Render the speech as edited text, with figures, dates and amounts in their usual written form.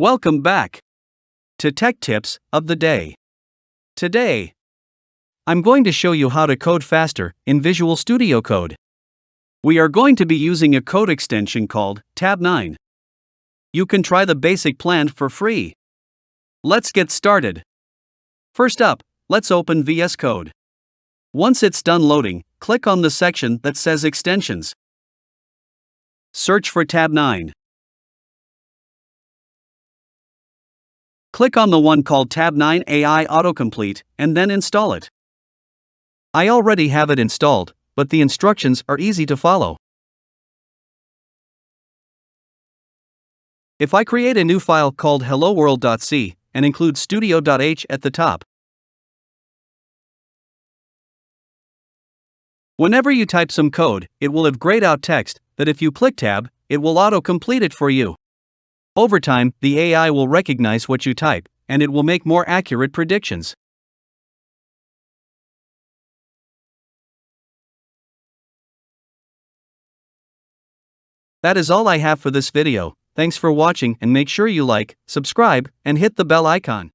Welcome back to Tech Tips of the Day. Today, I'm going to show you how to code faster in Visual Studio Code. We are going to be using a code extension called Tabine. You can try the basic plan for free. Let's get started. First up, let's open VSCode. Once it's done loading, click on the section that says Extensions. Search for Tabine. Click on the one called Tabnine AI Autocomplete and then install it. I already have it installed, but the instructions are easy to follow. If I create a new file called helloworld.c and include studio.h at the top, whenever you type some code, it will have grayed out text that if you click Tab, it will auto-complete it for you. Over time, the AI will recognize what you type, and it will make more accurate predictions. That is all I have for this video. Thanks for watching, and make sure you like, subscribe, and hit the bell icon.